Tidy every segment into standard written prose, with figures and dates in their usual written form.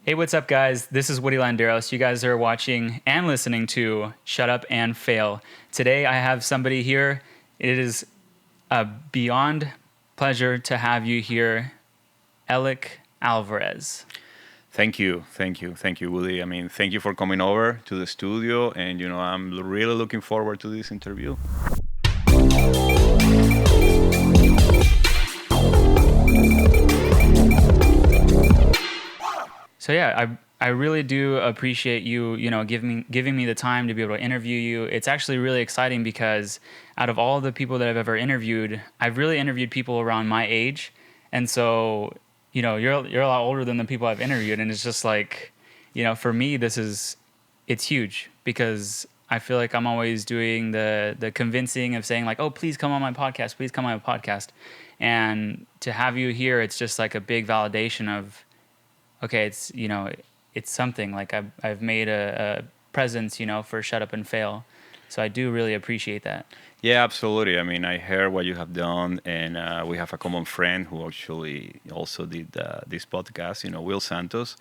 Hey, what's up, guys? This is Woodie Landeros. You guys are watching and listening to Shut Up and Fail. Today, I have somebody here. It is a beyond pleasure to have you here, Elik Alvarez. Thank you, Woody. I mean, thank you for coming over to the studio, and I'm really looking forward to this interview. So yeah, I really do appreciate you, giving me the time to be able to interview you. It's actually really exciting because out of all the people that I've ever interviewed, I've really interviewed people around my age, and so you're a lot older than the people I've interviewed, and it's just like, for me it's huge because I feel like I'm always doing the convincing of saying like, oh, please come on my podcast, please come on my podcast, and to have you here, it's just like a big validation of, okay, it's something like I've made a presence, for Shut Up and Fail. So I do really appreciate that. Yeah, absolutely. I mean, I heard what you have done, and we have a common friend who actually also did this podcast, Will Santos,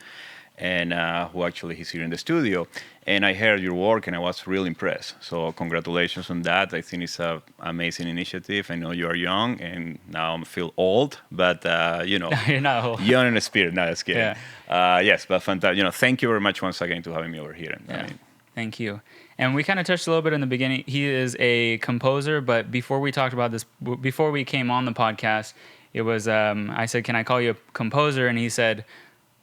and who actually is here in the studio. And I heard your work, and I was really impressed. So congratulations on that. I think it's an amazing initiative. I know you are young, and now I feel old, but You're not old. young in spirit. No, just kidding. Yeah. Yes, but fantastic. Thank you very much once again to having me over here. Yeah. Thank you. And we kind of touched a little bit in the beginning. He is a composer, but before we talked about this, before we came on the podcast, it was I said, "Can I call you a composer?" And he said,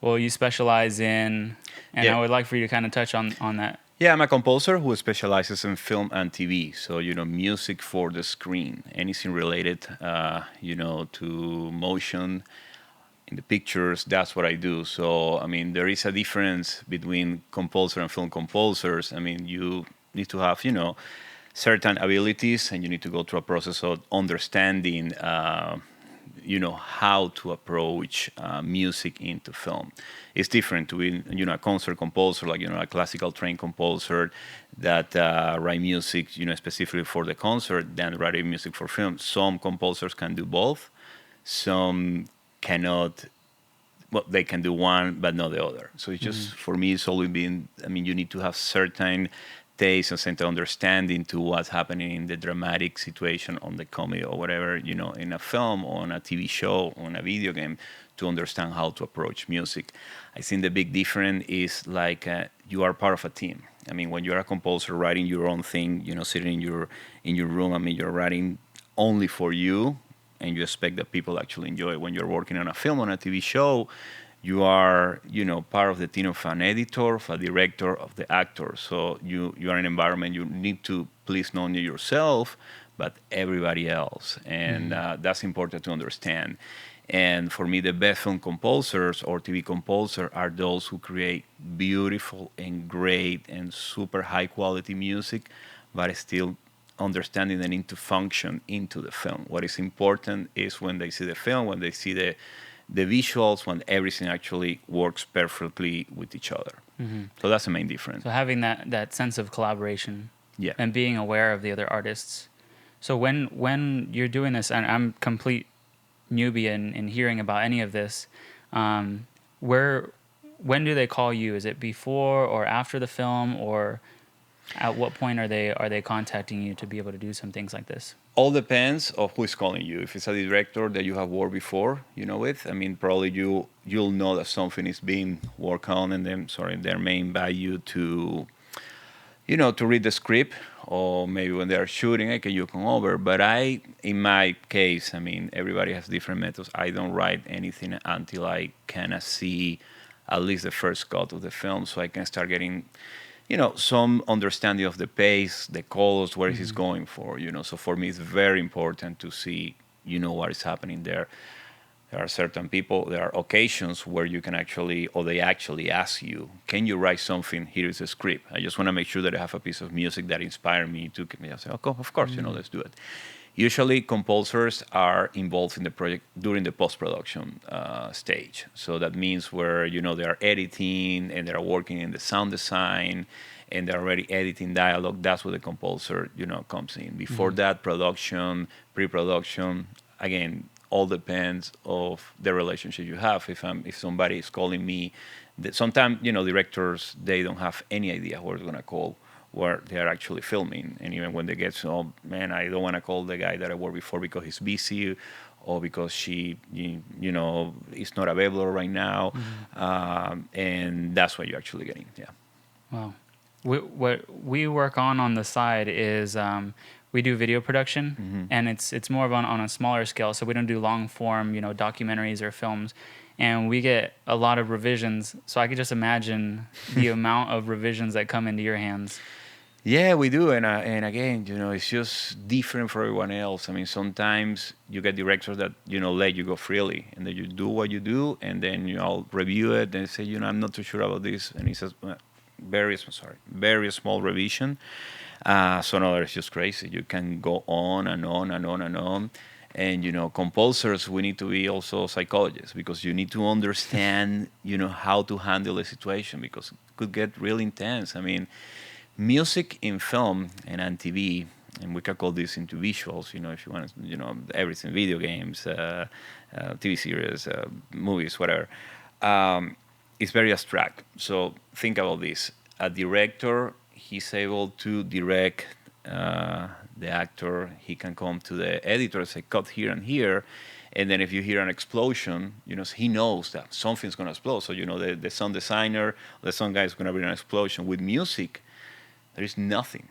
well, you specialize in, and I would like for you to kind of touch on that. Yeah, I'm a composer who specializes in film and TV. So, music for the screen, anything related, to motion in the pictures, that's what I do. So, I mean, there is a difference between composer and film composers. I mean, you need to have, certain abilities, and you need to go through a process of understanding how to approach music into film. It's different to be, a concert composer, like, a classical trained composer that write music, specifically for the concert, than writing music for film. Some composers can do both. Some cannot. Well, they can do one, but not the other. So it's just, for me, it's always been, I mean, you need to have certain taste and certain understanding to what's happening in the dramatic situation on the comedy or whatever, in a film, on a TV show, on a video game, to understand how to approach music. I think the big difference is like you are part of a team. I mean, when you're a composer writing your own thing, sitting in your room, I mean, you're writing only for you, and you expect that people actually enjoy it. When you're working on a film, on a TV show, you are, part of the team of an editor, of a director, of the actor. So you are in an environment you need to please not only yourself, but everybody else. And that's important to understand. And for me, the best film composers or TV composers are those who create beautiful and great and super high quality music, but still understanding the need to function into the film. What is important is when they see the film, when they see the visuals, when everything actually works perfectly with each other. So that's the main difference. So having that sense of collaboration, Yeah. and being aware of the other artists. So when you're doing this, and I'm complete newbie in hearing about any of this, when do they call you? Is it before or after the film, or at what point are they contacting you to be able to do some things like this? All depends of who is calling you. If it's a director that you have worked before, with, I mean, probably you'll know that something is being worked on, and then they may invite you to, to read the script, or maybe when they're shooting, okay, you come over. But in my case, I mean, everybody has different methods. I don't write anything until I kind of see at least the first cut of the film, so I can start getting some understanding of the pace, the colors, where he's going for, So for me, it's very important to see, what is happening there. There are certain people, there are occasions where you can actually, or they actually ask you, can you write something? Here is a script. I just want to make sure that I have a piece of music that inspires me to, I say, okay, of course, let's do it. Usually, composers are involved in the project during the post-production stage. So that means where, they are editing and they're working in the sound design and they're already editing dialogue. That's where the composer, comes in. Before that, production, pre-production, again, all depends of the relationship you have. If somebody is calling me, sometimes directors, they don't have any idea who is gonna call, where they are actually filming, and even when they get, oh man, I don't want to call the guy that I worked before because he's busy, or because she is not available right now, and that's what you're actually getting. Yeah. Wow. What we work on the side is we do video production, and it's more of on a smaller scale. So we don't do long form, documentaries or films, and we get a lot of revisions. So I could just imagine the amount of revisions that come into your hands. Yeah, we do, and again, it's just different for everyone else. I mean, sometimes you get directors that let you go freely, and then you do what you do, and then I'll review it and say, I'm not too sure about this, and he says, very small revision. So no, it's just crazy. You can go on and on and on and on. And composers, we need to be also psychologists, because you need to understand how to handle a situation, because it could get really intense. I mean, music in film and on TV, and we can call this into visuals, if you want to, everything, video games, TV series, movies, whatever. It's very abstract. So think about this. A director, he's able to direct the actor. He can come to the editor and say, cut here and here. And then if you hear an explosion, he knows that something's going to explode. So, the sound designer, the sound guy is going to bring an explosion. With music, there is nothing.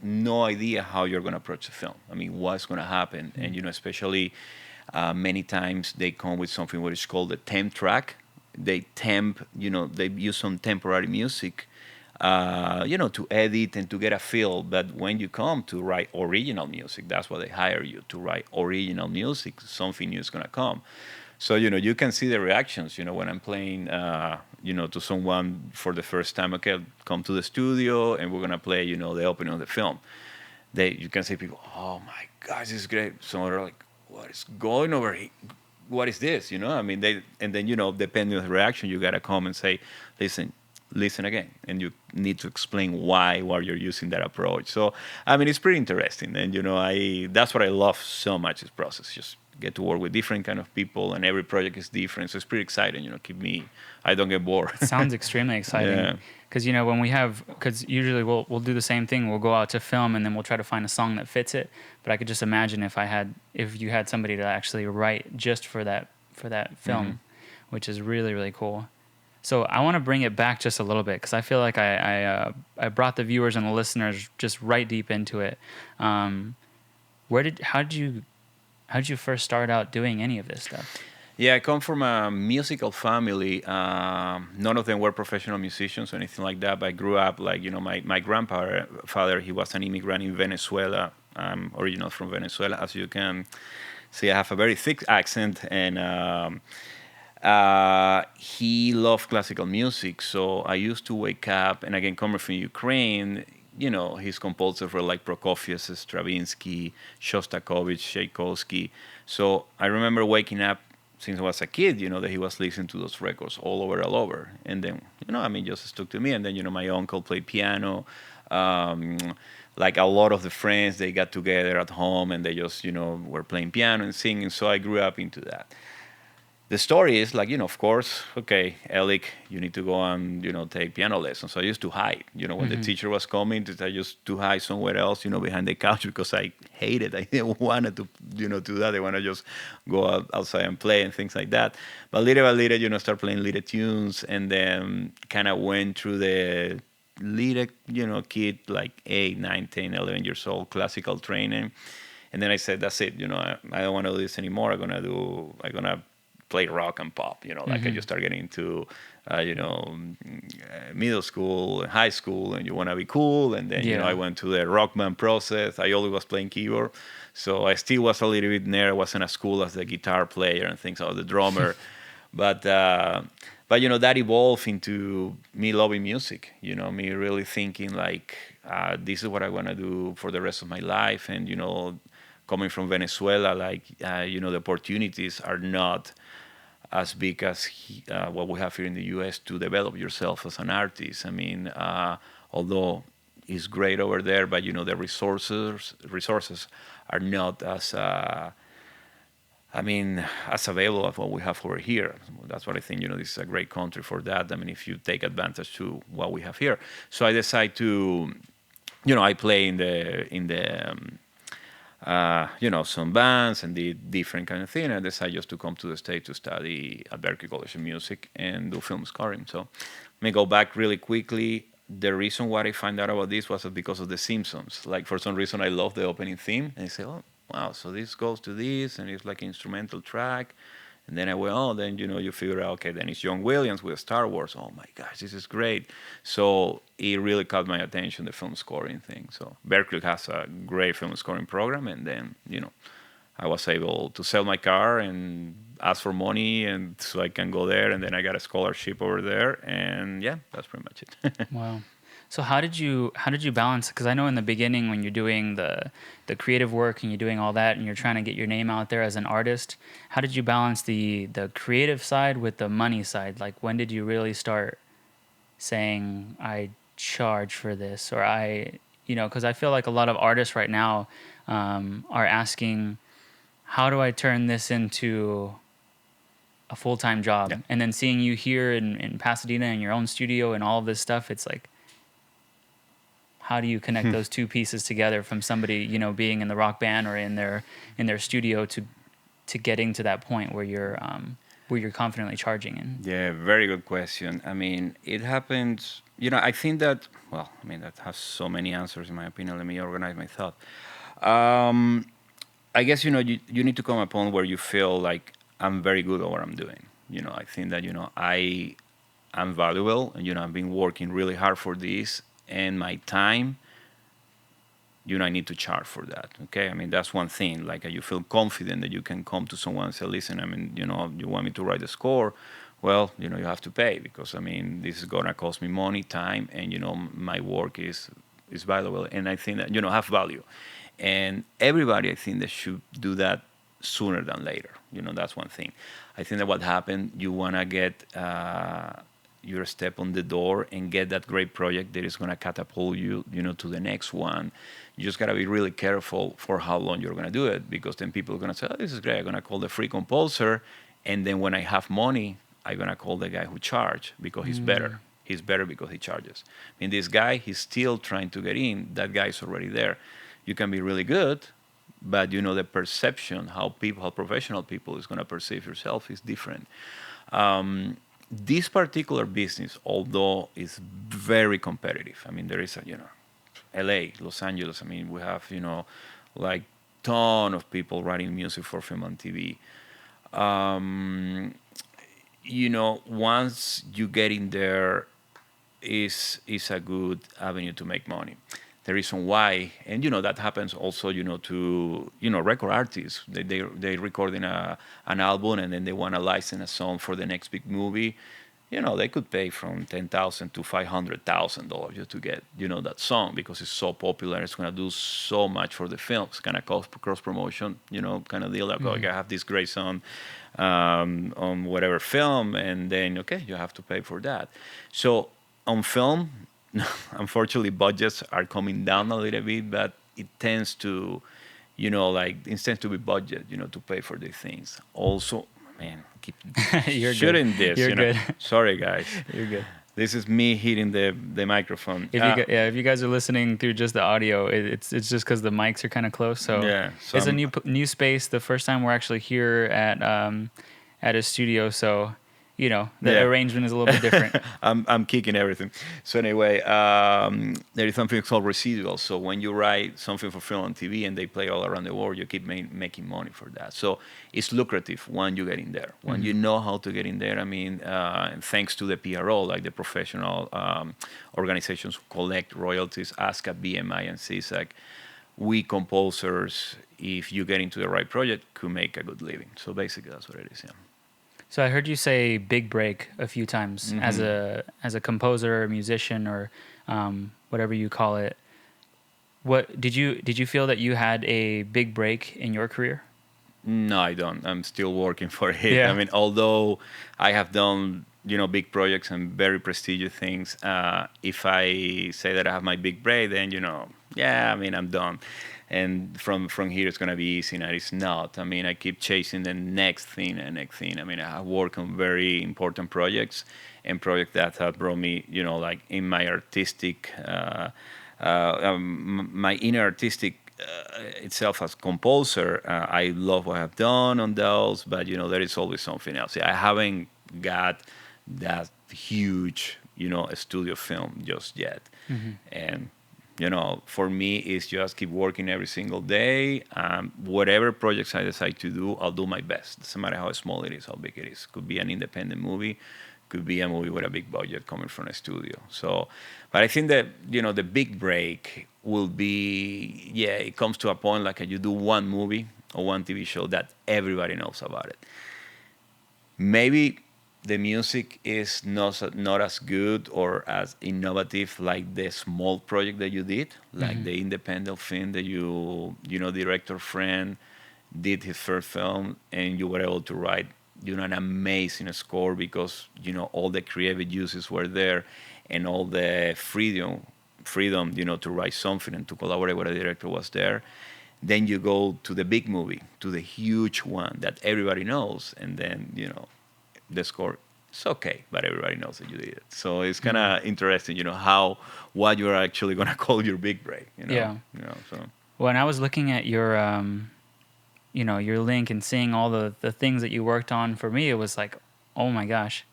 No idea how you're going to approach the film. What's going to happen. And, especially many times they come with something what is called a temp track. They use some temporary music, to edit and to get a feel. But when you come to write original music, that's what they hire you to write original music. Something new is going to come. So, you can see the reactions, when I'm playing, to someone for the first time. Okay, come to the studio and we're going to play, the opening of the film. You can see people, oh my gosh, this is great. Some are like, what is going over here? What is this? And then, depending on the reaction, you got to come and say, listen again. And you need to explain why you're using that approach. So, it's pretty interesting. And, that's what I love so much, this process. Just get to work with different kind of people, and every project is different. So it's pretty exciting, I don't get bored. It sounds extremely exciting. Yeah. Because, because usually we'll do the same thing. We'll go out to film and then we'll try to find a song that fits it. But I could just imagine if you had somebody to actually write just for that film, which is really, really cool. So I want to bring it back just a little bit, because I feel like I brought the viewers and the listeners just right deep into it. How did you first start out doing any of this stuff? Yeah, I come from a musical family. None of them were professional musicians or anything like that. But I grew up my grandfather. He was an immigrant in Venezuela. I'm original from Venezuela, as you can see. I have a very thick accent, and he loved classical music. So I used to wake up, and again, coming from Ukraine, his composers were like Prokofiev, Stravinsky, Shostakovich, Tchaikovsky. So I remember waking up since I was a kid, that he was listening to those records all over. And then, just stuck to me. And then, my uncle played piano. Like a lot of the friends, they got together at home and they just, were playing piano and singing. So I grew up into that. The story is of course, okay, Elik, you need to go and, take piano lessons. So I used to hide, when the teacher was coming, I used to hide somewhere else, behind the couch, because I hated, I didn't want to, do that. I want to just go outside and play and things like that. But little by little, start playing little tunes, and then kind of went through the little, kid, like 8, 9, 10, 11 years old, classical training. And then I said, that's it, I don't want to do this anymore. I'm going to play rock and pop, I just start getting into, middle school and high school, and you want to be cool. And then, I went to the rock band process. I always was playing keyboard. So I still was a little bit nerd. I wasn't at school as the guitar player and things. I was the drummer. But that evolved into me loving music, me really thinking this is what I want to do for the rest of my life. And, coming from Venezuela, the opportunities are not as big as what we have here in the U.S. to develop yourself as an artist. Although it's great over there, but the resources are not I mean, as available as what we have over here. That's what I think. This is a great country for that. I mean, if you take advantage to what we have here. So I decide to, I play in some bands and the different kind of thing. I decided just to come to the States to study at Berklee College of Music and do film scoring. So let me go back really quickly. The reason why I found out about this was because of The Simpsons. Like, for some reason, I love the opening theme. And I say, oh, wow, so this goes to this, and it's like an instrumental track. And then I went, oh, then, you figure out, okay, then it's John Williams with Star Wars. Oh my gosh, this is great. So it really caught my attention, the film scoring thing. So Berkeley has a great film scoring program. And then, I was able to sell my car and ask for money, and so I can go there. And then I got a scholarship over there. And yeah, that's pretty much it. Wow. So how did you balance? Because I know in the beginning when you're doing the creative work and you're doing all that and you're trying to get your name out there as an artist, how did you balance the creative side with the money side? Like when did you really start saying I charge for this, or because I feel like a lot of artists right now are asking, how do I turn this into a full-time job? Yeah. And then seeing you here in Pasadena in your own studio and all of this stuff, it's like, how do you connect those two pieces together from somebody, being in the rock band or in their studio to getting to that point where you're confidently charging? And Yeah, very good question. I mean, it happens, I think that, well, I mean, that has so many answers in my opinion. Let me organize my thought. Um, I guess, you need to come a point where you feel like I'm very good at what I'm doing. I think that, I'm valuable, and, I've been working really hard for this, and my time, I need to charge for that. Okay, I mean, that's one thing. Like, you feel confident that you can come to someone and say, listen, I mean, you want me to write the score? Well, you have to pay, because I mean, this is gonna cost me money, time, and my work is valuable, and I think that have value, and everybody, I think, that should do that sooner than later. That's one thing. I think that what happened, you wanna get your step on the door and get that great project that is going to catapult you, to the next one. You just got to be really careful for how long you're going to do it, because then people are going to say, oh, this is great. I'm going to call the free composer. And then when I have money, I'm going to call the guy who charge, because he's better. He's better because he charges. I mean, this guy, he's still trying to get in. That guy's already there. You can be really good, but the perception, how professional people is going to perceive yourself is different. This particular business, although is very competitive, I mean, there is LA, Los Angeles, I mean, we have, like ton of people writing music for film and TV. Once you get in there, is a good avenue to make money. The reason why, and that happens also, to record artists. They recording an album, and then they want to license a song for the next big movie. They could pay from $10,000 to $500,000 just to get that song, because it's so popular. It's gonna do so much for the film. It's kind of cross promotion, kind of deal. Like, oh, I have this great song on whatever film, and then okay, you have to pay for that. So on film, unfortunately, budgets are coming down a little bit, but it tends to, it tends to be budget, to pay for these things. Also, man, keep You're shooting good. this. You're good. Sorry, guys. You're good. This is me hitting the microphone. If you guys are listening through just the audio, it's just because the mics are kind of close. So Yeah, so it's a new space. The first time we're actually here at a studio, so the arrangement is a little bit different. I'm kicking everything. So anyway, there is something called residual. So when you write something for film and TV and they play all around the world, you keep making money for that. So it's lucrative when you get in there. When you know how to get in there, I mean, thanks to the PRO, like the professional organizations who collect royalties, ASCA, BMI, and CSAC, we composers, if you get into the right project, could make a good living. So basically, that's what it is. Yeah. So I heard you say big break a few times as a composer or musician or whatever you call it. What did you feel that you had a big break in your career? No, I don't. I'm still working for it. Yeah. I mean, although I have done big projects and very prestigious things, if I say that I have my big break, then yeah, I mean, I'm done. and from here it's gonna be easy, and it's not. I mean, I keep chasing the next thing and next thing. I mean, I work on very important projects and projects that have brought me, like in my artistic, my inner artistic itself as composer. I love what I've done on those, but there is always something else. I haven't got that huge, studio film just yet, and for me, it's just keep working every single day. Whatever projects I decide to do, I'll do my best. Doesn't matter how small it is, how big it is. Could be an independent movie, could be a movie with a big budget coming from a studio. So, but I think that the big break will be, it comes to a point like you do one movie or one TV show that everybody knows about it. Maybe the music is not as good or as innovative like the small project that you did, like the independent film that director friend did his first film, and you were able to write an amazing score because all the creative uses were there, and all the freedom to write something and to collaborate with a director was there. Then you go to the big movie, to the huge one that everybody knows, and then the score, it's okay, but everybody knows that you did it. So it's kind of interesting, what you're actually gonna call your big break. Yeah. So When I was looking at your your link and seeing all the things that you worked on, for me it was like, oh my gosh.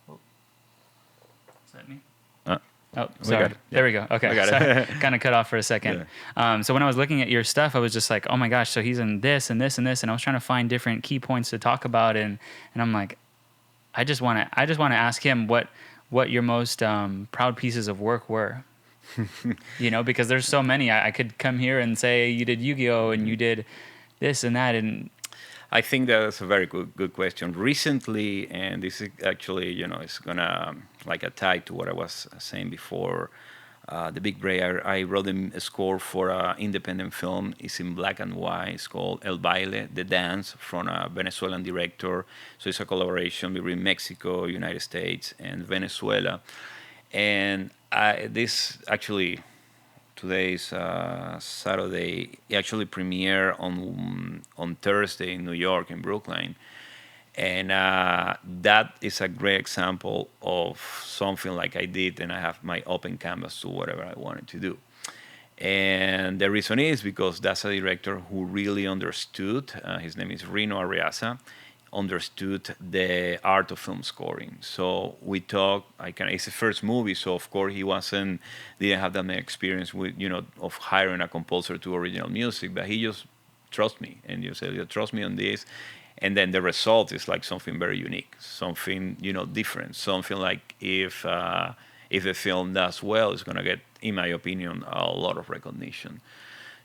Is that me? Oh, sorry. got it. There we go. Okay. I got Sorry. it. Kind of cut off for a second. So when I was looking at your stuff, I was just like, oh my gosh, so he's in this and this and this, and I was trying to find different key points to talk about, and I'm like, I just want to ask him what your most proud pieces of work were. Because there's so many. I could come here and say you did Yu-Gi-Oh! And you did this and that, and I think that's a very good question. Recently, and this is actually, it's gonna like a tie to what I was saying before. The Big Break. I wrote a score for an independent film. It's in black and white. It's called El Baile, The Dance, from a Venezuelan director. So it's a collaboration between Mexico, United States, and Venezuela. And this actually, today is Saturday. It actually premiere on Thursday in New York, in Brooklyn, and that is a great example of something like I did, and I have my open canvas to whatever I wanted to do. And the reason is because that's a director who really understood. His name is Rino Arriaza. Understood the art of film scoring. So we talk. It's his first movie, so of course he didn't have that much experience with of hiring a composer to original music. But he just trust me, and you say, trust me on this, and then the result is like something very unique, something different, something like if the film does well, it's gonna get, in my opinion, a lot of recognition.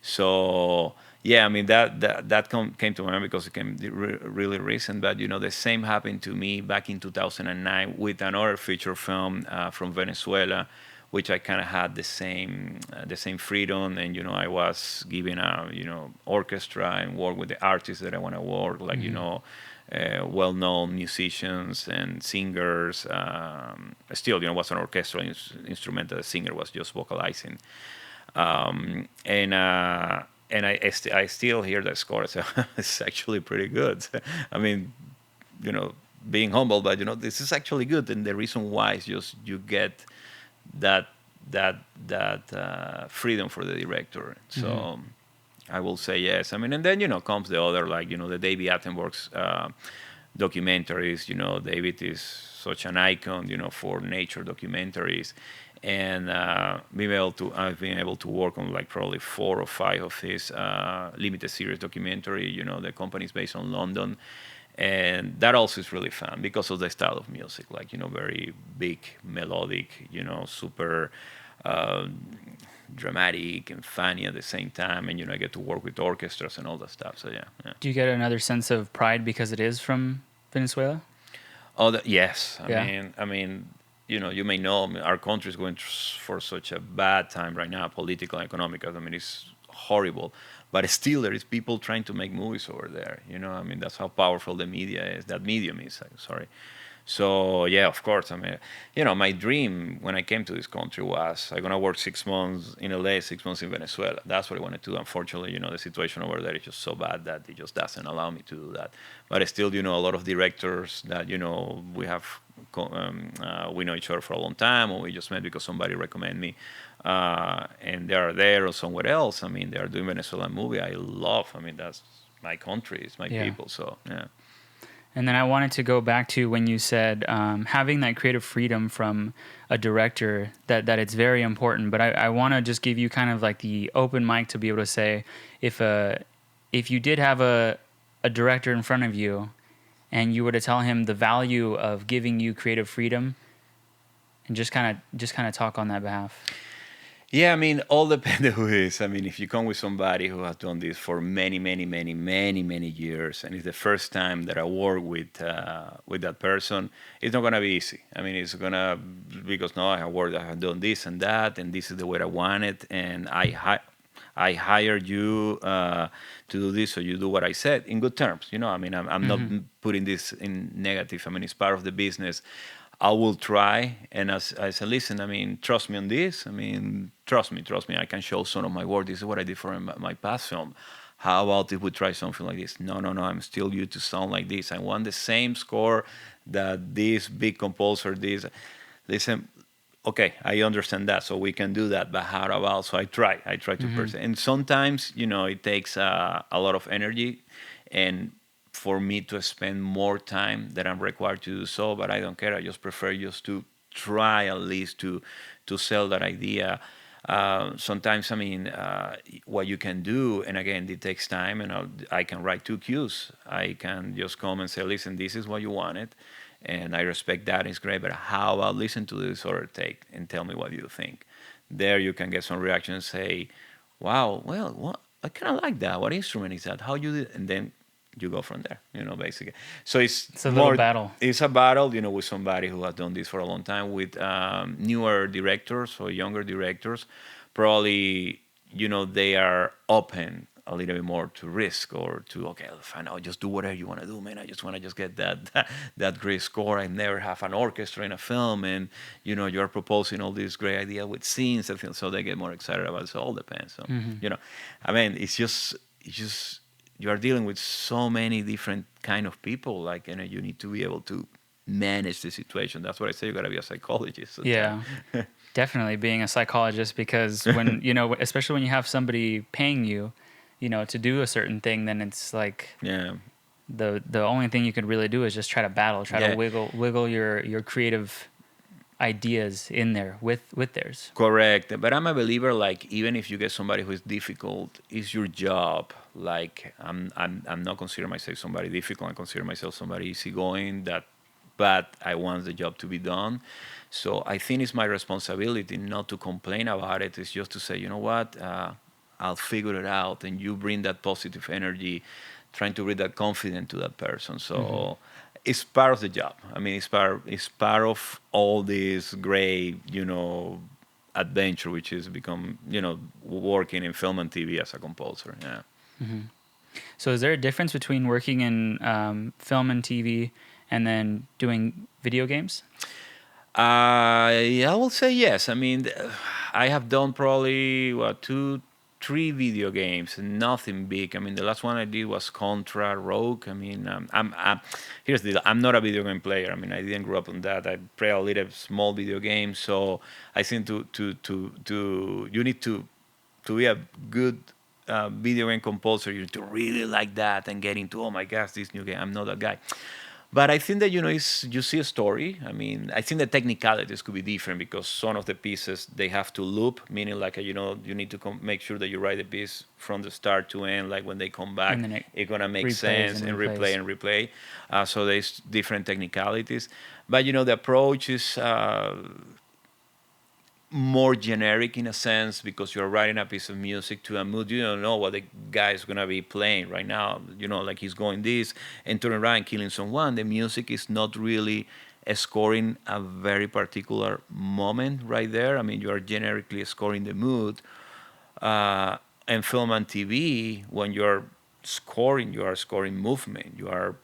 So yeah, I mean that came to mind because it came really recent. But the same happened to me back in 2009 with another feature film from Venezuela, which I kind of had the same freedom, and I was given a orchestra and work with the artists that I want to work, like well-known musicians and singers. Still, was an orchestral instrumental. The singer was just vocalizing. And I still hear that score. So it's actually pretty good. I mean, being humble, but this is actually good. And the reason why is just you get that freedom for the director. So I will say yes. I mean, and then comes the other, like the David Attenborough's documentaries. David is such an icon, for nature documentaries. And I've been able to work on like probably 4 or 5 of his limited series documentary. The company is based on London, and that also is really fun because of the style of music, like very big, melodic, super dramatic and funny at the same time, and I get to work with orchestras and all that stuff. So yeah. Do you get another sense of pride because it is from Venezuela? Oh, yes. Yeah. I mean, you may know, our country is going for such a bad time right now, political and economic. I mean, it's horrible. But still, there is people trying to make movies over there. I mean, that's how powerful the media is. That medium is. Sorry. So yeah, of course. I mean, my dream when I came to this country was I'm gonna work 6 months in LA, 6 months in Venezuela. That's what I wanted to do. Unfortunately, the situation over there is just so bad that it just doesn't allow me to do that. But I still, a lot of directors that we have, we know each other for a long time, or we just met because somebody recommended me, and they are there or somewhere else. I mean, they are doing Venezuelan movie. I love. I mean, that's my country, it's my Yeah. people. So yeah. And then I wanted to go back to when you said having that creative freedom from a director, that it's very important. But I want to just give you kind of like the open mic to be able to say, if you did have a director in front of you and you were to tell him the value of giving you creative freedom, and just kind of talk on that behalf. Yeah, I mean, all depends who it is. I mean, if you come with somebody who has done this for many, many, many, many, many years, and it's the first time that I work with that person, it's not gonna be easy. I mean, it's gonna because no, I have done this and that, and this is the way I want it, and I hired you to do this, so you do what I said in good terms. I mean, I'm not putting this in negative. I mean, it's part of the business. I will try. And as I said, listen, I mean, trust me on this. I mean, trust me. I can show some of my work. This is what I did for my past film. How about if we try something like this? No. I'm still you to sound like this. I want the same score that this big composer did. Listen, okay, I understand that, so we can do that. But how about? So I try to present. And sometimes, it takes a lot of energy, and for me to spend more time than I'm required to do so. But I don't care. I just prefer just to try at least to sell that idea. Sometimes, I mean, what you can do, and again, it takes time, and I can write two cues. I can just come and say, listen, this is what you wanted, and I respect that. It's great, but how about listen to this other take and tell me what you think? There you can get some reaction and say, wow, well, what, I kind of like that. What instrument is that? How you did? And then you go from there, basically. So It's a little battle. it's a battle, with somebody who has done this for a long time, with newer directors or younger directors. Probably, they are open a little bit more to risk, or to, okay, fine, I'll just do whatever you want to do, man. I just want to just get that great score. I never have an orchestra in a film, and you're proposing all these great ideas with scenes and things, so they get more excited about it. So it all depends. So I mean, it's just you are dealing with so many different kind of people, like, you need to be able to manage the situation. That's what I say, you got to be a psychologist. Yeah. Definitely being a psychologist, because when especially when you have somebody paying you, to do a certain thing, then it's like Yeah. the only thing you could really do is just try to battle, try to wiggle your creative ideas in there with theirs. Correct. But I'm a believer, like, even if you get somebody who is difficult, it's your job. Like, I'm not consider myself somebody difficult. I consider myself somebody easygoing, but I want the job to be done. So I think it's my responsibility not to complain about it. It's just to say, you know what, I'll figure it out, and you bring that positive energy, trying to bring that confidence to that person. So it's part of the job. I mean, it's part of all this great, adventure, which is become, working in film and TV as a composer. Yeah. So is there a difference between working in film and TV and then doing video games? Yeah, I will say yes. I mean, I have done probably two, three video games, nothing big. I mean, the last one I did was Contra Rogue. I mean, here's the deal. I'm not a video game player. I mean, I didn't grow up on that. I play a little small video games. So I think to you need to be a good video game composer, you need to really like that and get into, oh my gosh, this new game. I'm not that guy. But I think that, you see a story. I mean, I think the technicalities could be different, because some of the pieces they have to loop, meaning like, you need to make sure that you write the piece from the start to end. Like when they come back, And then it's gonna make replays sense, and and replays. replay and replay. So there's different technicalities, but the approach is more generic in a sense, because you're writing a piece of music to a mood. You don't know what the guy is gonna be playing right now. Like he's going this and turning around and killing someone. The music is not really scoring a very particular moment right there. I mean, you are generically scoring the mood. And film and TV, when you are scoring movement. You are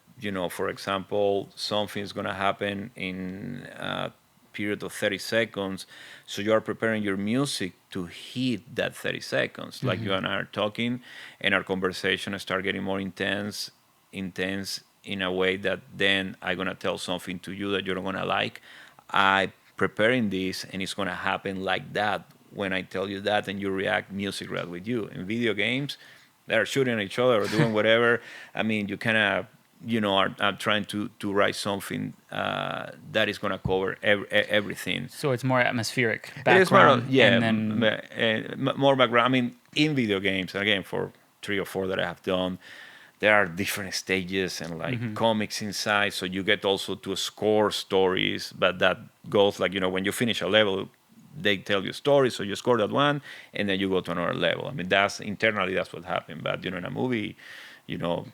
for example, something's going to happen in a period of 30 seconds. So you are preparing your music to hit that 30 seconds. Like you and I are talking, and our conversation start getting more intense in a way that then I'm going to tell something to you that you're going to like. I preparing this, and it's going to happen like that when I tell you that, and you react, music react with you. In video games, they're shooting at each other or doing whatever. I mean, you kind of, are trying to write something that is going to cover everything. So it's more atmospheric It is more, background, yeah, and then more background. I mean, in video games, again, for 3 or 4 that I have done, there are different stages and like comics inside. So you get also to score stories, but that goes like, when you finish a level, they tell you stories. So you score that one, and then you go to another level. I mean, that's internally, that's what happened. But, in a movie, you know,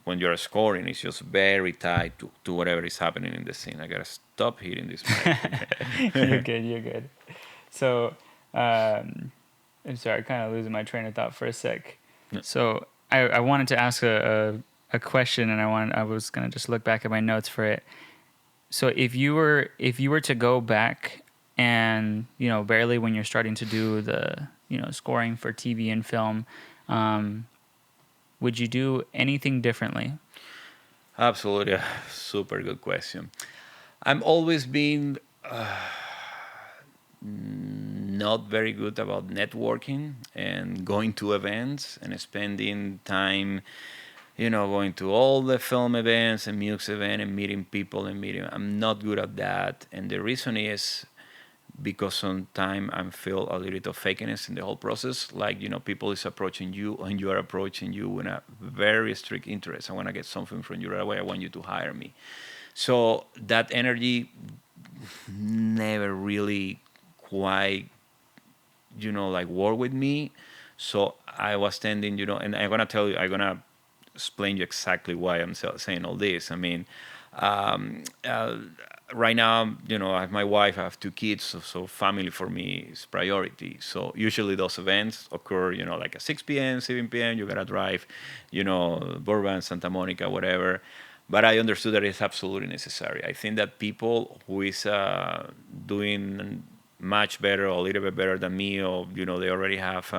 when you're scoring, it's just very tied to whatever is happening in the scene. I gotta stop hitting this mic. you're good. You're good. So, I'm sorry, I kind of losing my train of thought for a sec. Yeah. So I wanted to ask a question, and I was gonna just look back at my notes for it. So if you were to go back and barely when you're starting to do the scoring for TV and film, would you do anything differently? Absolutely, super good question. I'm always been not very good about networking and going to events and spending time, going to all the film events and music events and meeting people and meeting. I'm not good at that, and the reason is because sometimes I feel a little bit of fakeness in the whole process. Like, people is approaching you and you are approaching you with a very strict interest. I want to get something from you right away. I want you to hire me. So that energy never really quite, like work with me. So I was tending, and I'm going to tell you, I'm going to explain you exactly why I'm saying all this. I mean, um, uh, right now, I have my wife, I have 2 kids, so family for me is priority. So usually those events occur, like at 6 p.m., 7 p.m., you gotta drive, Burbank, Santa Monica, whatever. But I understood that it's absolutely necessary. I think that people who is doing much better or a little bit better than me, or, they already have,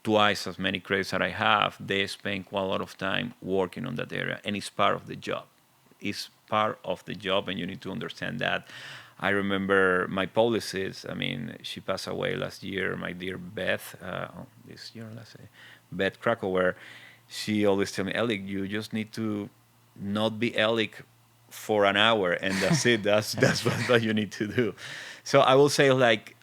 twice as many credits that I have, they spend quite a lot of time working on that area, and it's part of the job. Is part of the job, and you need to understand that. I remember my publicist. I mean, she passed away last year. My dear Beth, this year, let's say, Beth Krakower. She always tell me, Elik, you just need to not be Elik for an hour, and that's it. That's what you need to do. So I will say, like,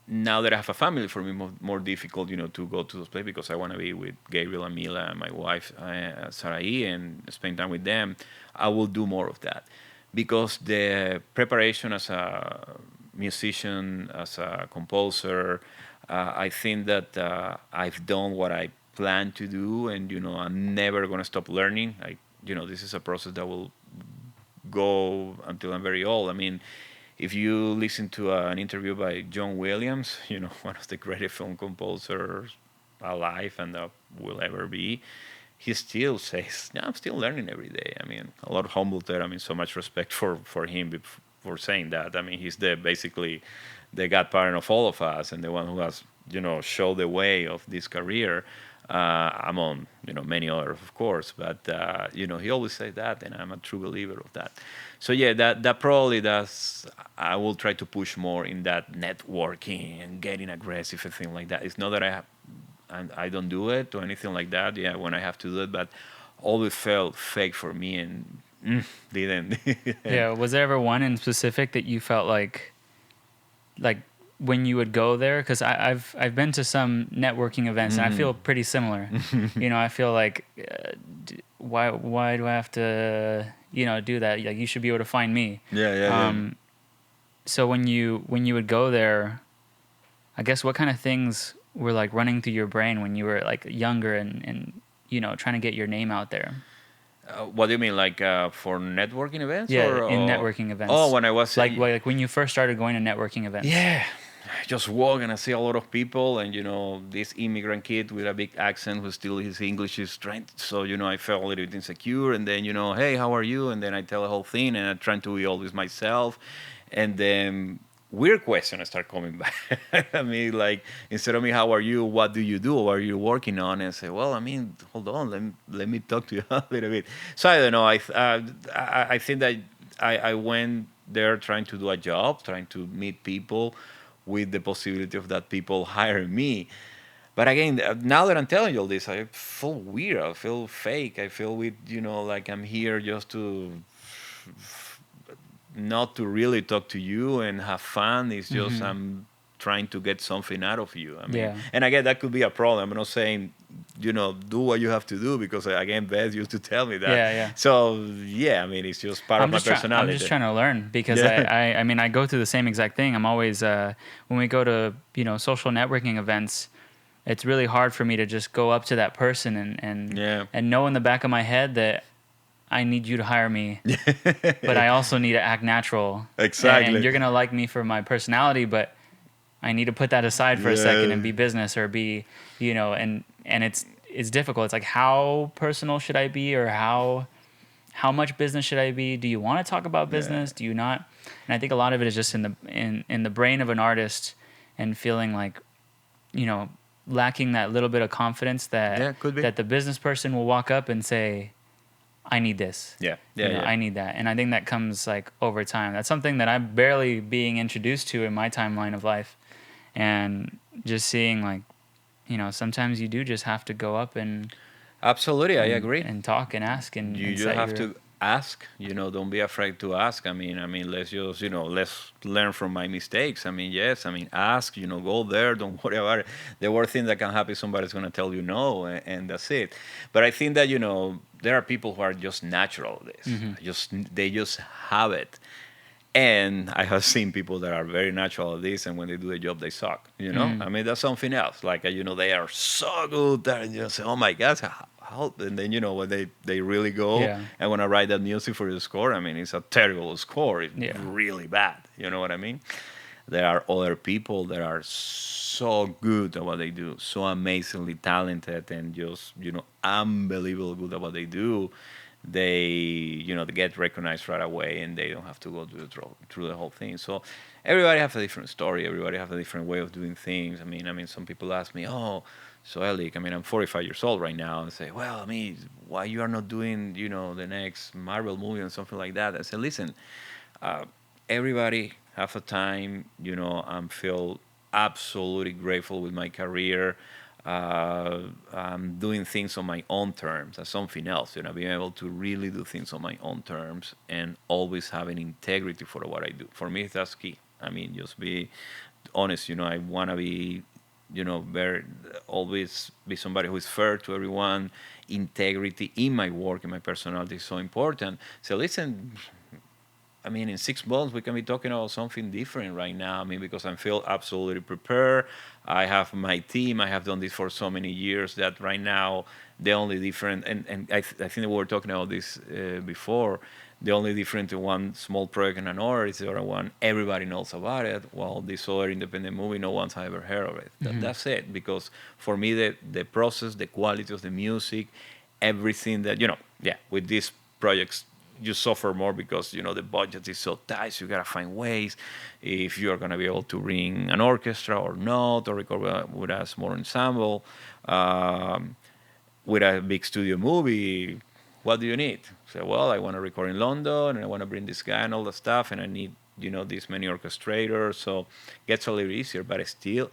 now that I have a family, for me more difficult, to go to those places, because I want to be with Gabriel and Mila and my wife Sarai and spend time with them. I will do more of that, because the preparation as a musician, as a composer, I think that I've done what I plan to do, and I'm never gonna stop learning. This is a process that will go until I'm very old. I mean, if you listen to an interview by John Williams, one of the greatest film composers alive and that will ever be, he still says, "Yeah, I'm still learning every day." I mean, a lot of humble there. I mean, so much respect for him for saying that. I mean, he's basically the godparent of all of us, and the one who has showed the way of this career. Among many others, of course, but he always says that, and I'm a true believer of that. So yeah, that probably does. I will try to push more in that networking and getting aggressive and things like that. It's not that I don't do it or anything like that. Yeah, when I have to do it, but always felt fake for me and didn't. Yeah, was there ever one in specific that you felt like when you would go there? Because I've been to some networking events, and I feel pretty similar. I feel like why do I have to do that? Like, you should be able to find me. Yeah. So when you would go there, I guess what kind of things were like running through your brain when you were like younger and trying to get your name out there? What do you mean, like for networking events? Yeah, or in networking events. Oh, when I was like when you first started going to networking events. Yeah, just walk and I see a lot of people, and this immigrant kid with a big accent who still his English is trying. So I felt a little bit insecure, and then hey, how are you? And then I tell the whole thing, and I'm trying to be always myself, and then weird questions start coming back. I mean, like, instead of me, how are you? What do you do? What are you working on? And I say, well, I mean, hold on, let me talk to you a little bit. So I don't know. I think that I went there trying to do a job, trying to meet people with the possibility of that people hire me. But again, now that I'm telling you all this, I feel weird. I feel fake. I feel like I'm here just to not to really talk to you and have fun. It's just I'm trying to get something out of you. I mean, Yeah. and again, that could be a problem. I'm not saying, do what you have to do, because again, Beth used to tell me that. Yeah. So yeah, I mean, it's just part of my personality. I'm just trying to learn because Yeah. I mean, I go through the same exact thing. I'm always, when we go to, social networking events, it's really hard for me to just go up to that person Yeah. and know in the back of my head that I need you to hire me, but I also need to act natural. Exactly. And you're going to like me for my personality, but I need to put that aside for a second and be business or be, and it's difficult. It's like, how personal should I be, or how much business should I be? Do you want to talk about business? Do you not? And I think a lot of it is just in the brain of an artist, and feeling like, lacking that little bit of confidence that could be. that the business person will walk up and say, I need this. Yeah. I need that. And I think that comes like over time. That's something that I'm barely being introduced to in my timeline of life. And just seeing like, sometimes you do just have to go up and Absolutely, I agree. and talk and ask and You just set have your, to ask. Don't be afraid to ask. I mean, let's just let's learn from my mistakes. I mean, yes, I mean, ask. Go there. Don't worry about it. The worst thing that can happen is somebody's going to tell you no, and that's it. But I think that there are people who are just natural at this. They just have it. And I have seen people that are very natural at this, and when they do the job, they suck. I mean, that's something else. Like, they are so good that you say, oh my God, how? And then, when they really go and want to write that music for the score, I mean, it's a terrible score. It's really bad. You know what I mean? There are other people that are so good at what they do, so amazingly talented, and just, unbelievable good at what they do. They get recognized right away, and they don't have to go through the whole thing. So everybody has a different story. Everybody has a different way of doing things. I mean, some people ask me, oh, so Elik, I mean, I'm 45 years old right now, and say, well, I mean, why you are not doing the next Marvel movie or something like that? I said, listen, everybody have a time. I feel absolutely grateful with my career. I'm doing things on my own terms. That's something else. Being able to really do things on my own terms and always having integrity for what I do. For me, that's key. I mean, just be honest. I want to be, very always be somebody who is fair to everyone. Integrity in my work and my personality is so important. So listen, I mean, in 6 months, we can be talking about something different right now. I mean, because I feel absolutely prepared. I have my team. I have done this for so many years that right now, the only different, and I think that we were talking about this before, the only difference in one small project and another is the other one, everybody knows about it, while this other independent movie, no one's ever heard of it. That's it. Because for me, the process, the quality of the music, everything that, with these projects, you suffer more because the budget is so tight. So you gotta find ways if you are gonna be able to bring an orchestra or not, or record with a small ensemble. With a big studio movie, what do you need? So, well, I want to record in London, and I want to bring this guy and all the stuff, and I need this many orchestrators. So it gets a little easier, but still,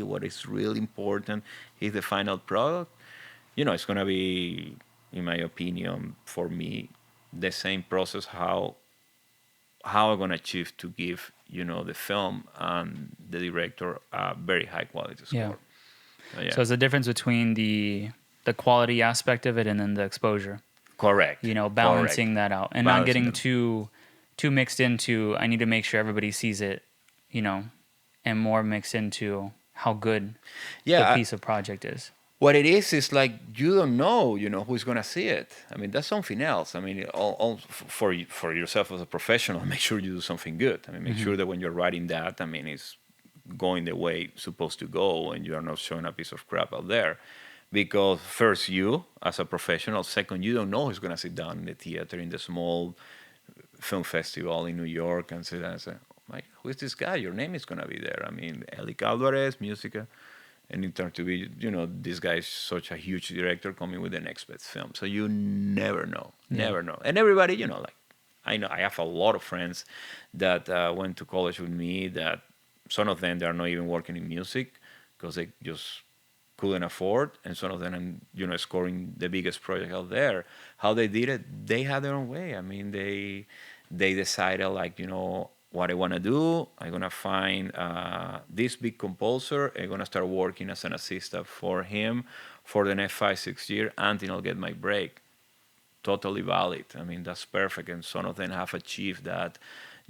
what is really important is the final product. It's gonna be, in my opinion, for me, the same process how I'm gonna achieve to give the film and the director a very high quality score. Yeah. Yeah. So it's the difference between the quality aspect of it and then the exposure. Correct. Balancing that out and not getting them. too mixed into, I need to make sure everybody sees it, and more mixed into how good the piece of project is. What it is like you don't know, who's gonna see it. I mean, that's something else. I mean, all for yourself as a professional, make sure you do something good. I mean, make sure that when you're writing that, I mean, it's going the way it's supposed to go, and you are not showing a piece of crap out there. Because first, you as a professional, second, you don't know who's going to sit down in the theater in the small film festival in New York and sit down and say, oh my, who is this guy? Your name is going to be there. I mean, Elik Alvarez, music, and it turned to be, this guy is such a huge director coming with the next best film. So you never know, Yeah. never know. And everybody, like, I know I have a lot of friends that went to college with me that some of them, they are not even working in music because they just couldn't afford, and some of them, scoring the biggest project out there. How they did it, they had their own way. I mean, they decided, like, what I want to do. I'm gonna find this big composer. I'm gonna start working as an assistant for him for the next 5 6 years until I'll get my break. Totally valid. I mean, that's perfect. And some of them have achieved that,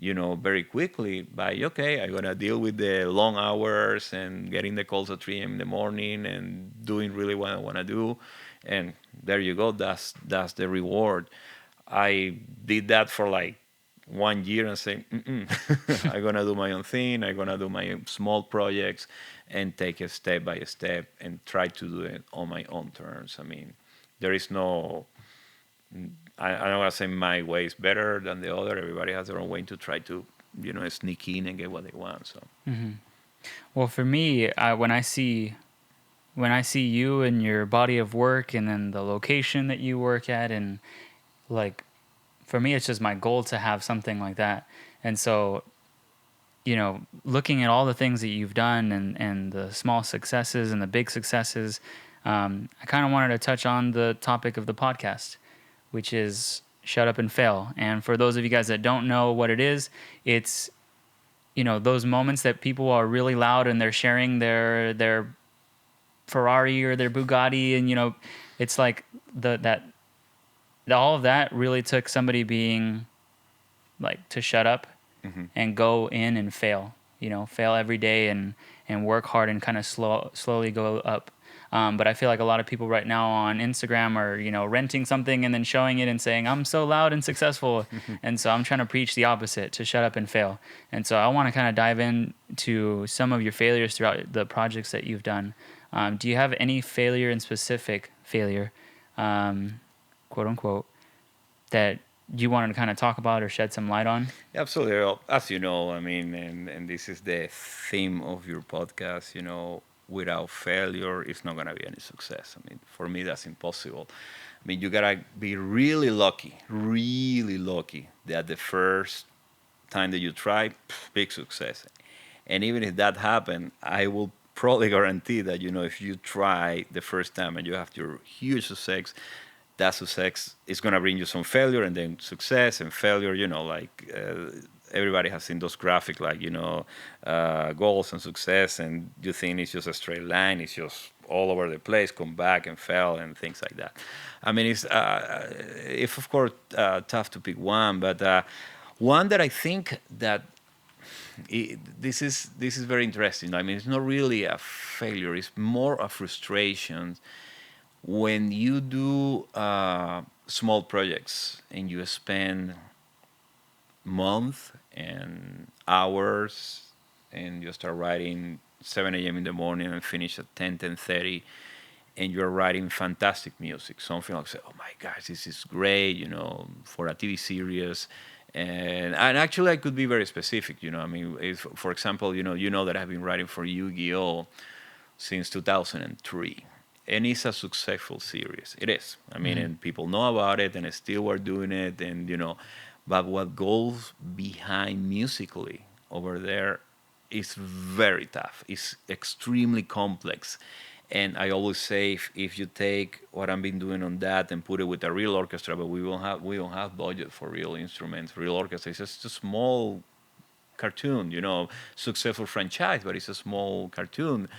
very quickly by, okay, I'm going to deal with the long hours and getting the calls at 3 a.m. in the morning and doing really what I want to do. And there you go. That's the reward. I did that for like 1 year and say, I'm going to do my own thing. I'm going to do my small projects and take it step by step and try to do it on my own terms. I mean, there is no, I don't want to say my way is better than the other. Everybody has their own way to try to, sneak in and get what they want. So, Well, for me, when I see you and your body of work, and then the location that you work at, and like, for me, it's just my goal to have something like that. And so, looking at all the things that you've done, and the small successes and the big successes, I kind of wanted to touch on the topic of the podcast, which is shut up and fail. And for those of you guys that don't know what it is, it's, those moments that people are really loud and they're sharing their Ferrari or their Bugatti, and it's like all of that really took somebody being like to shut up and go in and fail, fail every day, and work hard and kind of slowly go up. But I feel like a lot of people right now on Instagram are, renting something and then showing it and saying, I'm so loud and successful. And so I'm trying to preach the opposite, to shut up and fail. And so I want to kind of dive into some of your failures throughout the projects that you've done. Do you have any failure in specific failure, quote unquote, that you wanted to kind of talk about or shed some light on? absolutely. Well, as you know, I mean, and this is the theme of your podcast, without failure, it's not going to be any success. I mean, for me, that's impossible. I mean, you got to be really lucky that the first time that you try, big success. And even if that happened, I will probably guarantee that, if you try the first time and you have your huge success, that success is going to bring you some failure and then success and failure, like everybody has seen those graphics, like, goals and success, and you think it's just a straight line, it's just all over the place, come back and fail and things like that. I mean, if of course tough to pick one, but one that I think that this is very interesting. I mean, it's not really a failure; it's more a frustration when you do small projects and you spend months and hours and you start writing 7 a.m. in the morning and finish at 10:30, and you're writing fantastic music, something like, say, oh my gosh, this is great, for a TV series. And actually I could be very specific, I mean, if, for example, that I've been writing for Yu-Gi-Oh since 2003, and it's a successful series. It is. I mean, and people know about it, and still we're doing it, and but what goes behind musically over there is very tough. It's extremely complex, and I always say, if you take what I've been doing on that and put it with a real orchestra, but we don't have budget for real instruments, real orchestra. It's just a small cartoon, successful franchise, but it's a small cartoon.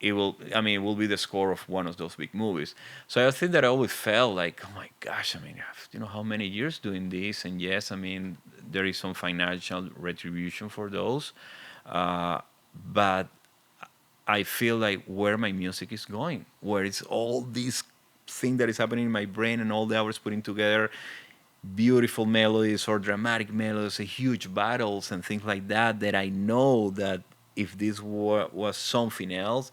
It will be the score of one of those big movies. So I think that I always felt like, oh my gosh, I mean, how many years doing this? And yes, I mean, there is some financial retribution for those, but I feel like where my music is going, where it's all this thing that is happening in my brain and all the hours putting together, beautiful melodies or dramatic melodies, huge battles and things like that, that I know that if this was something else,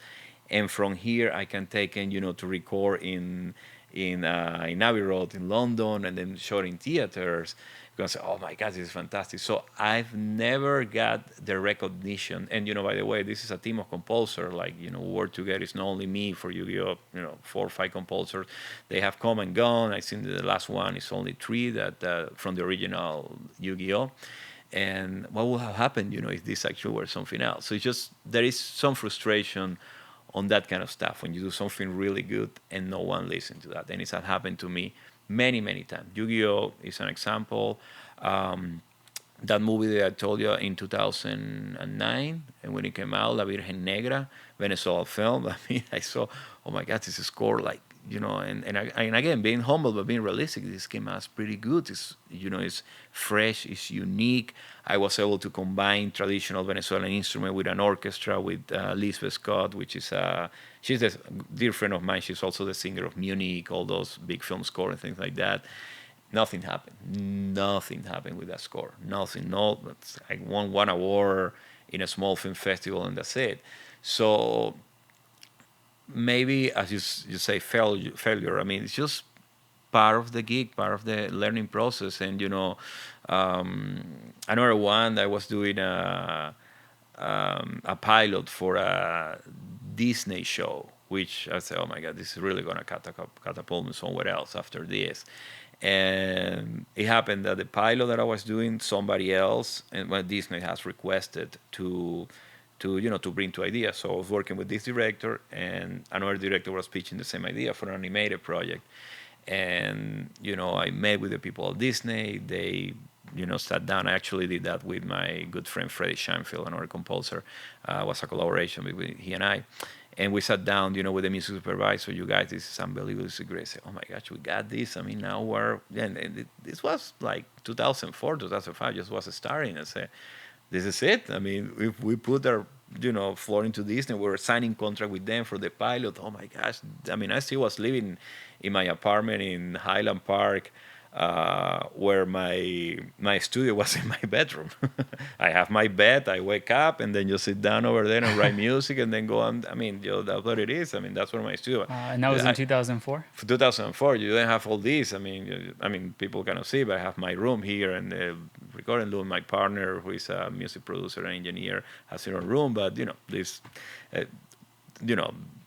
and from here I can take in, to record in Abbey Road in London and then show it in theaters. You're gonna say, "Oh my God, this is fantastic!" So I've never got the recognition. And by the way, this is a team of composers. Like work together. It's not only me for Yu-Gi-Oh. 4 or 5 composers. They have come and gone. I think the last one is only 3 that from the original Yu-Gi-Oh. And what would have happened, if this actually were something else? So it's just there is some frustration on that kind of stuff when you do something really good and no one listens to that. And it's had happened to me many, many times. Yu-Gi-Oh is an example. Um, that movie that I told you in 2009, and when it came out, La Virgen Negra, Venezuelan film. I mean, I saw, oh my God, this is score like, and again, being humble but being realistic, this came out pretty good. It's fresh, it's unique. I was able to combine traditional Venezuelan instrument with an orchestra with Lisbeth Scott, which is she's a dear friend of mine. She's also the singer of Munich, all those big film score and things like that. Nothing happened. Nothing happened with that score. Nothing. No, I won one award in a small film festival, and that's it. So maybe, as you say, failure. I mean, it's just part of the gig, part of the learning process. And another one, I was doing a pilot for a Disney show, which I said, oh my God, this is really going to catapult me somewhere else after this. And it happened that the pilot that I was doing, somebody else, and what Disney has requested to bring to ideas. So I was working with this director, and another director was pitching the same idea for an animated project. And I met with the people of Disney. They sat down. I actually did that with my good friend Freddie Shanfield, another composer. It was a collaboration between he and I. And we sat down, with the music supervisor. You guys, this is unbelievable. This is great. I said, oh my gosh, we got this. I mean, now this was like 2004, 2005, just was starting. I said, this is it. I mean, if we put our, floor into Disney, we were signing contract with them for the pilot. Oh my gosh. I mean, I still was living in my apartment in Highland Park, where my studio was in my bedroom. I have my bed. I wake up and then just sit down over there and write music and then go on. I mean, that's what it is. I mean, that's where my studio. And that was in 2004? For 2004, you didn't have all this. I mean, people cannot see, but I have my room here and the recording room. My partner, who is a music producer and engineer, has her own room. But this.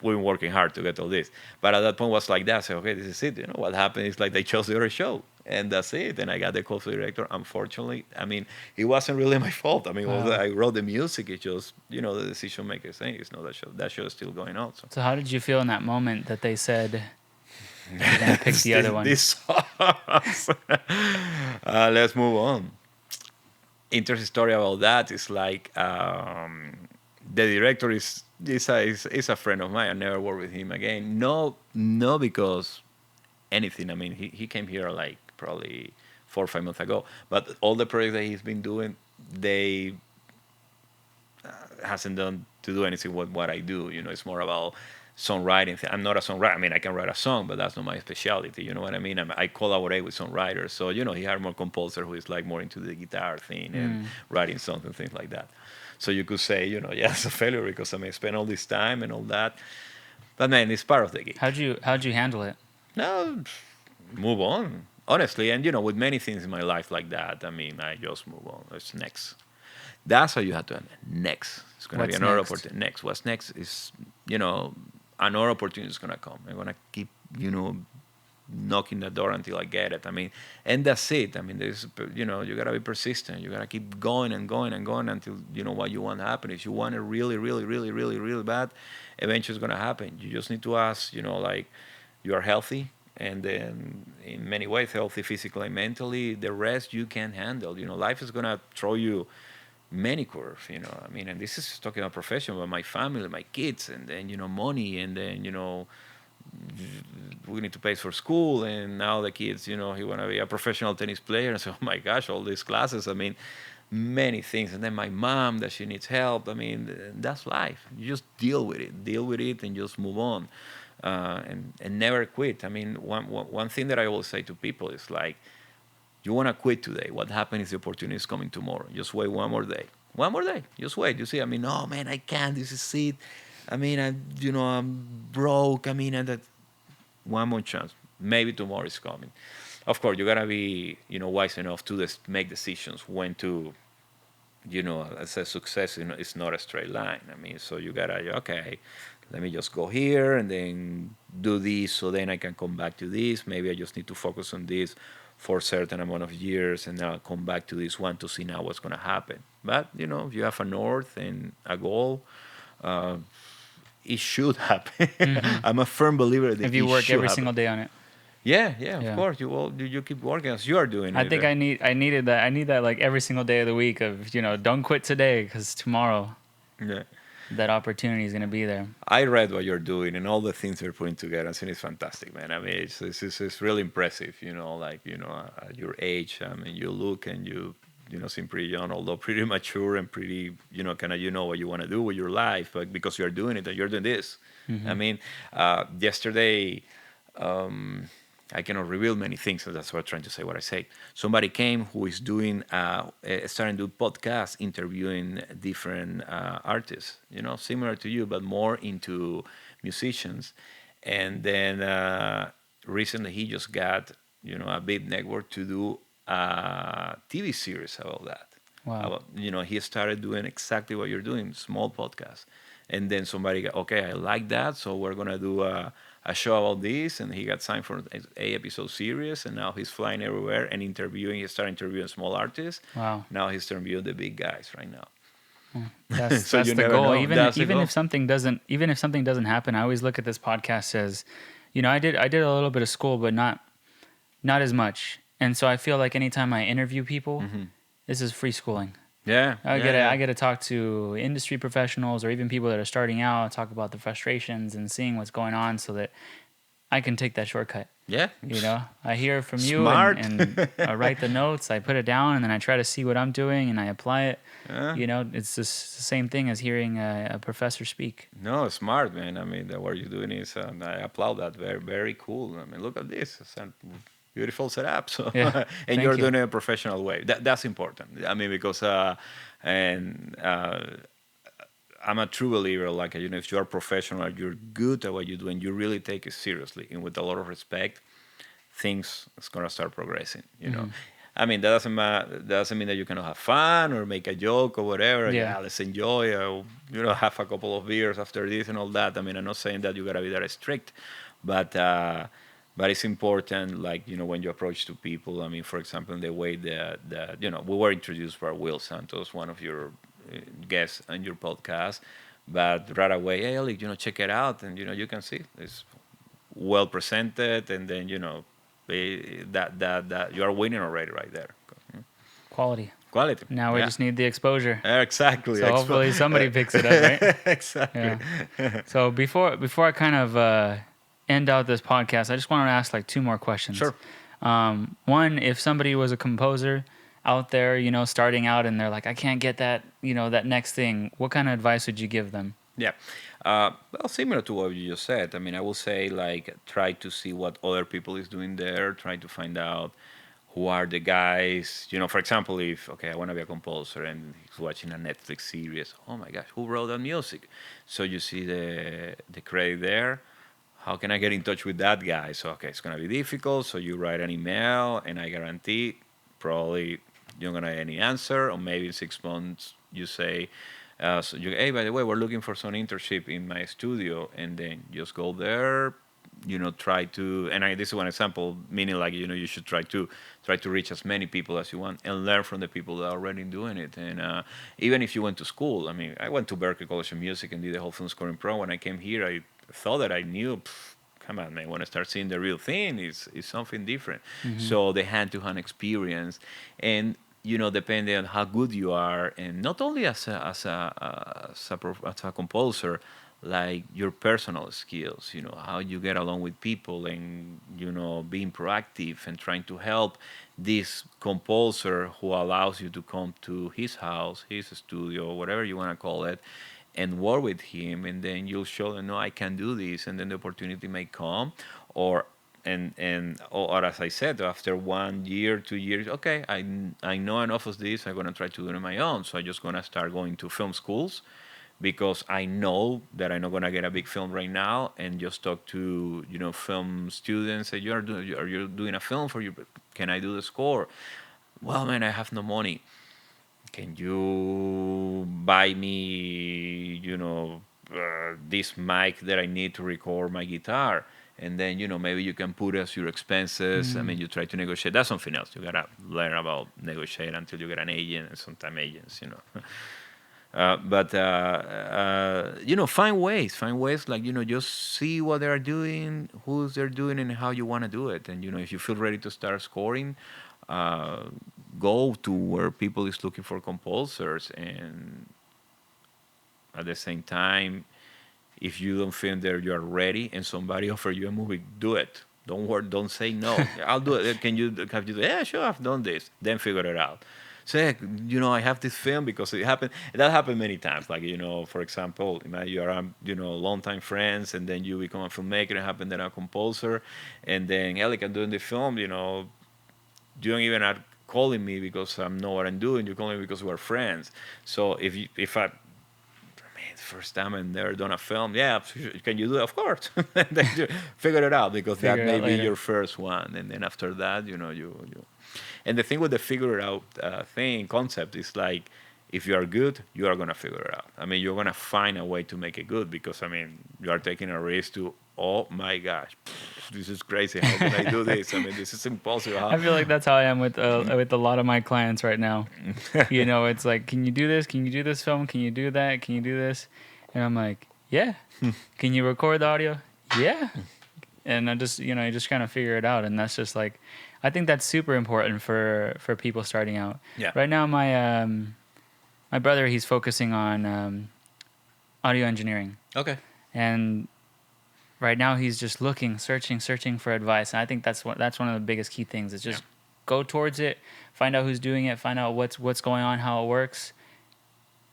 We've been working hard to get all this. But at that point, it was like that. I said, okay, this is it. What happened is like they chose the other show, and that's it. And I got the call to the director. Unfortunately, I mean, it wasn't really my fault. I mean, I wrote the music. It's just, the decision maker saying it's not that show. That show is still going on. So how did you feel in that moment that they said you're going to pick the other one? This let's move on. Interesting story about that is like the director is a friend of mine. I never worked with him again. No, because anything. I mean, he came here like probably 4 or 5 months ago. But all the projects that he's been doing, they hasn't done to do anything with what I do. It's more about songwriting. I'm not a songwriter. I mean, I can write a song, but that's not my specialty. You know what I mean? I collaborate with songwriters. So, he had more composer who is like more into the guitar thing and writing songs and things like that. So you could say, yeah, it's a failure because I spend all this time and all that. But man, it's part of the gig. How'd you handle it? No, move on. Honestly, and with many things in my life like that, I mean, I just move on. It's next. That's how you have to end it. Next. It's going to be another opportunity. Next. What's next is, another opportunity is going to come. I'm going to keep, knocking the door until I get it. I mean, and that's it. I mean, there's, you got to be persistent. You got to keep going and going and going until, what you want to happen. If you want it really, really, really, really, really bad, eventually it's going to happen. You just need to ask, like, you are healthy. And then in many ways, healthy physically and mentally, the rest you can handle. Life is going to throw you many curves, I mean, and this is talking about profession, but my family, my kids, and then, money, and then, we need to pay for school, and now the kids, he want to be a professional tennis player, and so, oh my gosh, all these classes, I mean, many things, and then my mom, that she needs help, I mean, that's life. You just deal with it, and just move on, and never quit. I mean, one thing that I always say to people is like, You want to quit today. What happens if the opportunity is coming tomorrow? Just wait one more day. One more day. Just wait. You see, I mean, no, man, I can't. This is it. I mean, I'm broke. I mean, and that one more chance. Maybe tomorrow is coming. Of course, you gotta be, wise enough to make decisions when to, as a success, it's not a straight line. I mean, so you gotta, okay, let me just go here and then do this, so then I can come back to this. Maybe I just need to focus on this for a certain amount of years, and then I'll come back to this one to see now what's gonna happen. But if you have a north and a goal, uh, it should happen. Mm-hmm. I'm a firm believer that If you it work should every happen. single day on it. Yeah, yeah, of Yeah. course. You keep working as you are doing I it. think I needed that. I need that like every single day of the week of, don't quit today because tomorrow Yeah. that opportunity is going to be there. I read what you're doing and all the things you're putting together. I think it's fantastic, man. I mean, it's really impressive. At your age, I mean, you look and you seem pretty young, although pretty mature and pretty, kind of, what you want to do with your life, but because you're doing it and you're doing this. I Mm-hmm. mean, yesterday, I cannot reveal many things, so that's what I'm trying to say. What I say, somebody came who is doing, starting to do podcasts, interviewing different artists, similar to you, but more into musicians. And then recently, he just got, a big network to do a TV series about that. Wow. He started doing exactly what you're doing, small podcasts. And then somebody got, okay, I like that, so we're gonna do a show about this, and he got signed for an 8 episode series, and now he's flying everywhere and interviewing. He started interviewing small artists. Wow. Now he's interviewing the big guys right now. That's So that's you the never goal. know. Even That's the even goal. if something doesn't happen, I always look at this podcast as, I did a little bit of school, but not as much. And so I feel like anytime I interview people, this is free schooling. Yeah, I get to talk to industry professionals or even people that are starting out, talk about the frustrations and seeing what's going on so that I can take that shortcut. yeah. I hear from you Smart. and I write the notes, I put it down, and then I try to see what I'm doing and I apply it. Yeah. It's just the same thing as hearing a professor speak. No, smart, man. I mean, what you're doing is, I applaud that. Very, very cool. I mean, look at this. It's a beautiful setup. So, Yeah, and thank you're you. doing it in a professional way. That's important. I mean, because, and I'm a true believer. Like, if you're professional, you're good at what you do, and you really take it seriously and with a lot of respect, things is gonna start progressing. I mean, that doesn't mean that you cannot have fun or make a joke or whatever. Yeah. Yeah, let's enjoy. Have a couple of beers after this and all that. I mean, I'm not saying that you gotta be that strict, but it's important. Like, when you approach to people. I mean, for example, in the way that we were introduced by Will Santos, one of your guests on your podcast, but right away, hey, Elik, check it out, and you can see it's well presented, and then that you are winning already right there. Quality. Quality. Now we Yeah. just need the exposure. Exactly. So hopefully somebody picks it up, right? Exactly. Yeah. So before I kind of end out this podcast, I just wanted to ask like two more questions. Sure. One, if somebody was a composer out there, starting out and they're like, I can't get that, that next thing, what kind of advice would you give them? Yeah. Well, similar to what you just said. I mean, I will say, like, try to see what other people is doing there. Try to find out who are the guys. For example, if, okay, I want to be a composer and he's watching a Netflix series. Oh my gosh, who wrote that music? So you see the credit there. How can I get in touch with that guy? So, okay, it's going to be difficult. So you write an email, and I guarantee probably you're going to get any answer. Or maybe in 6 months you say, hey, by the way, we're looking for some internship in my studio, and then just go there, try to, and this is one example, meaning like, you should try to reach as many people as you want and learn from the people that are already doing it. And even if you went to school, I mean, I went to Berklee College of Music and did the whole film scoring program. When I came here, I thought that I knew, come on, man, when I start seeing the real thing, it's something different. Mm-hmm. So the hand-to-hand experience, and depending on how good you are, and not only as a composer, like your personal skills, how you get along with people, and being proactive and trying to help this composer who allows you to come to his house, his studio, whatever you want to call it, and work with him, and then you'll show them, no, I can do this, and then the opportunity may come, or or as I said, after 1 year, 2 years, okay, I know enough of this. I'm gonna try to do it on my own. So I'm just gonna start going to film schools because I know that I'm not gonna get a big film right now, and just talk to film students. Say, are you doing a film for you? Can I do the score? Well, man, I have no money. Can you buy me, this mic that I need to record my guitar? And then, maybe you can put as your expenses. I mean, you try to negotiate. That's something else. You gotta learn about negotiate until you get an agent, and sometimes agents. But find ways like, just see what they're doing, who's they're doing, and how you want to do it. And, if you feel ready to start scoring, uh, go to where people is looking for composers. And at the same time, if you don't feel that you are ready and somebody offer you a movie, do it. Don't worry, don't say no. I'll do it. Have you do it? Yeah, sure, I've done this. Then figure it out. Say, I have this film because it happened. That happened many times. Like, for example, you are, longtime friends, and then you become a filmmaker. It happened that I'm a composer, and then Elik, I'm doing the film. You don't even are calling me because I know what I'm doing. You're calling me because we're friends. So if I first time I've never done a film. Yeah, can you do it? Of course. Then you figure it out, because that may be your first one, and then after that, you. And the thing with the figure it out concept is like, if you are good, you are gonna figure it out. I mean, you're gonna find a way to make it good, because you are taking a risk to. Oh my gosh, this is crazy. How can I do this? I mean, this is impossible. I feel like that's how I am with a lot of my clients right now. It's like, can you do this? Can you do this film? Can you do that? Can you do this? And I'm like, yeah. Can you record the audio? Yeah. And I just, you just kind of figure it out. And that's just like, I think that's super important for people starting out. Yeah. Right now, my brother, he's focusing on audio engineering. Okay. And right now he's just searching for advice. And I think that's one of the biggest key things, is just go towards it, find out who's doing it, find out what's going on, how it works,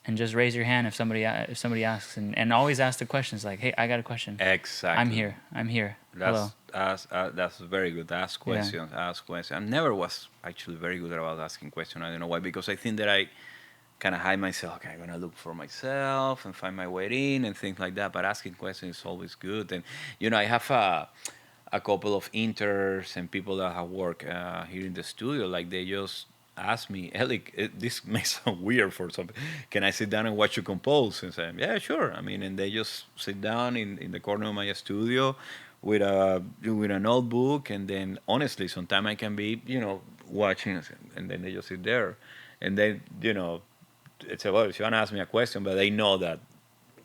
and just raise your hand if somebody asks, and always ask the questions like, hey, I got a question. Exactly. I'm here. That's Hello. that's very good. Ask questions. Yeah. Ask questions. I never was actually very good about asking questions. I don't know why, because I think that I kind of hide myself. Okay, I'm gonna look for myself and find my way in and things like that. But asking questions is always good. And I have a couple of interns and people that have worked here in the studio. Like, they just ask me, Elik, this may sound weird for some. Can I sit down and watch you compose? And say, yeah, sure. I mean, and they just sit down in the corner of my studio with a notebook, and then honestly, sometimes I can be watching, and then they just sit there, and then it's about, if you want to ask me a question, but they know that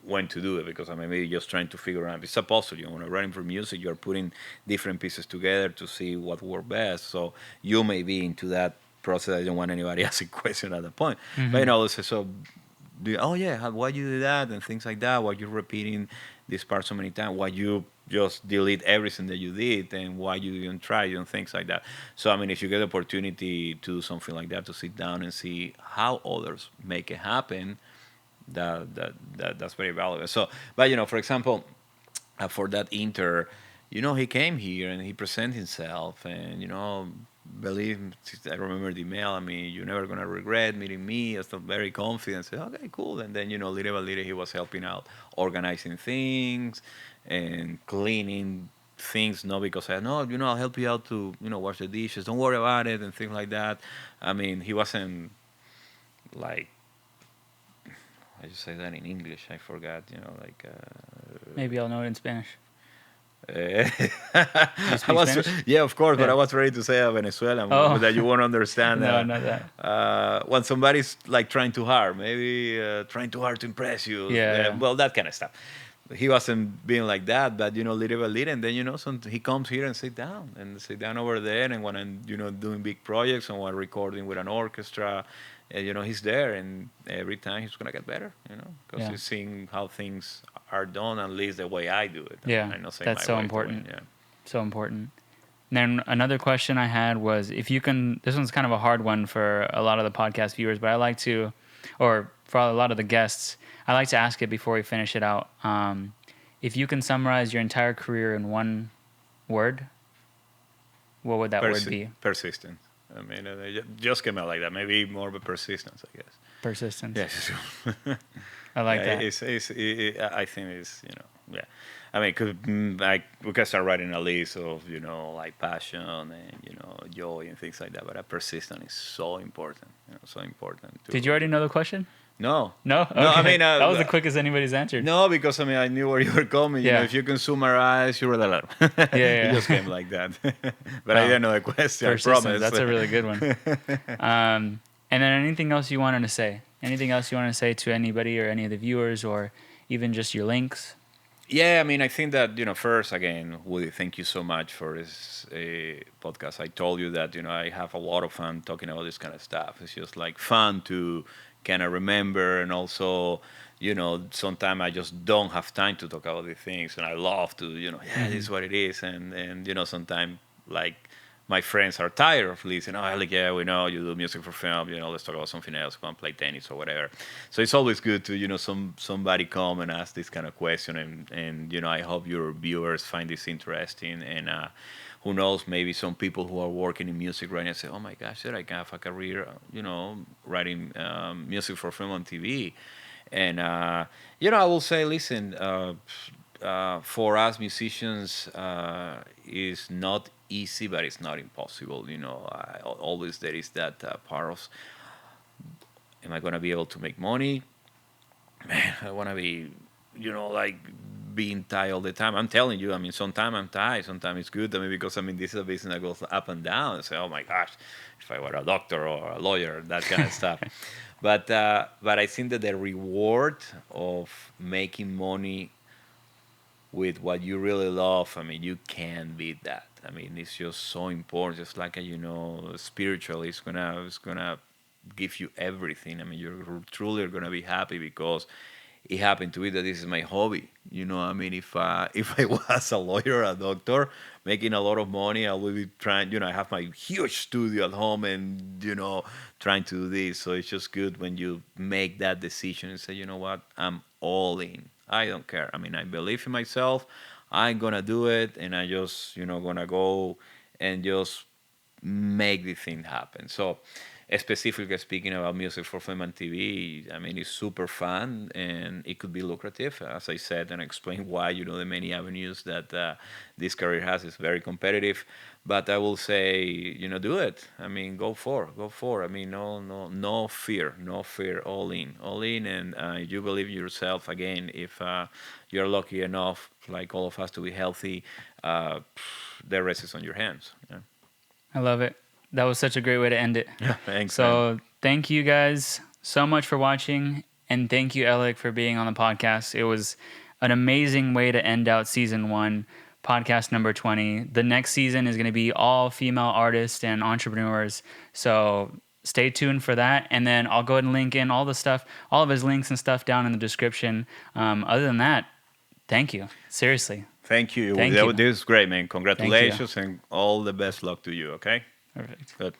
when to do it, because maybe just trying to figure out. It's a puzzle. When you're writing for music, you're putting different pieces together to see what works best. So you may be into that process. I don't want anybody asking questions at that point. Mm-hmm. But so oh yeah, why you do that and things like that? Why you repeating this part so many times? Why you just delete everything that you did, and why you didn't try and things like that. So if you get the opportunity to do something like that, to sit down and see how others make it happen, that's very valuable. So, but for example, for that he came here and he presented himself, and believe, I remember the email. You're never gonna regret meeting me. I felt very confident. Said, okay, cool. And then little by little, he was helping out, organizing things and cleaning things. Not because I no, I'll help you out to wash the dishes. Don't worry about it and things like that. He wasn't like, I just say that in English. I forgot. Like. Maybe I'll know it in Spanish. Yeah, of course, but I was ready to say a Venezuelan, that you won't understand. No, not that. When somebody's like trying too hard, maybe trying too hard to impress you. Yeah. Well, that kind of stuff. He wasn't being like that, but little by little, and then he comes here and sit down over there, and when I'm doing big projects and when recording with an orchestra, he's there, and every time he's gonna get better, because he's seeing how things are done, at least the way I do it. Yeah, I'm not saying that's my so way important. To it, yeah. So important. And then another question I had was, if you can, this one's kind of a hard one for a lot of the podcast viewers, but I like to, or for a lot of the guests, I like to ask it before we finish it out. If you can summarize your entire career in one word, what would that word be? Persistent. I mean, it just came out like that. Maybe more of a persistence, I guess. Persistence. Yes. I like that. I think it's, yeah. I mean, we can start writing a list of, like passion and, joy and things like that. But a persistence is so important, so important. Did you already know the question? No. No? Okay. No, I mean, that was the quickest anybody's answered. no, because I knew where you were coming. Yeah. If you can summarize, you were the Yeah. It just came like that. But I didn't know the question. I Persistence. promise. That's a really good one. And then anything else you wanted to say? Anything else you want to say to anybody or any of the viewers, or even just your links? Yeah, I mean, I think that, first, again, Woody, thank you so much for this podcast. I told you that, I have a lot of fun talking about this kind of stuff. It's just like fun to kind of remember, and also, sometimes I just don't have time to talk about these things, and I love to, this is what it is, and sometimes, like, my friends are tired of listening. Oh, like, yeah, we know you do music for film. Let's talk about something else. Go and play tennis or whatever. So it's always good to, somebody come and ask this kind of question. And I hope your viewers find this interesting. And who knows, maybe some people who are working in music right now say, oh my gosh, I can have a career, writing music for film and TV. And, I will say, listen, for us musicians, is not easy, but it's not impossible. Always there is that part of, am I going to be able to make money? Man, I want to be, like being tired all the time. I'm telling you, I mean, sometimes I'm tired, sometimes it's good. I mean, because this is a business that goes up and down. I say, oh my gosh, if I were a doctor or a lawyer, that kind of stuff. But I think that the reward of making money with what you really love, I mean, you can't beat that. I mean, it's just so important. Just like spiritually, it's gonna give you everything. I mean, you're truly gonna be happy because it happened to me that this is my hobby. I mean, if I was a lawyer or a doctor making a lot of money, I would be trying. I have my huge studio at home and trying to do this. So it's just good when you make that decision and say, you know what, I'm all in. I don't care. I mean, I believe in myself. I'm gonna do it, and I just gonna go and just make the thing happen. So, specifically speaking about music for film and TV, I mean, it's super fun and it could be lucrative, as I said, and explain why the many avenues that this career has is very competitive. But I will say, do it. I mean, go for. I mean, no fear, all in, and you believe in yourself. Again, if you're lucky enough, like all of us, to be healthy, the rest is on your hands. Yeah. I love it. That was such a great way to end it. Yeah, thanks. So Man. thank you guys so much for watching, and thank you, Elik, for being on the podcast. It was an amazing way to end out season 1, podcast number 20. The next season is going to be all female artists and entrepreneurs. So stay tuned for that. And then I'll go ahead and link in all the stuff, all of his links and stuff down in the description. Other than that, thank you. Seriously. Thank you. Thank you. This is great, man. Congratulations and all the best luck to you, okay? Perfect. Good.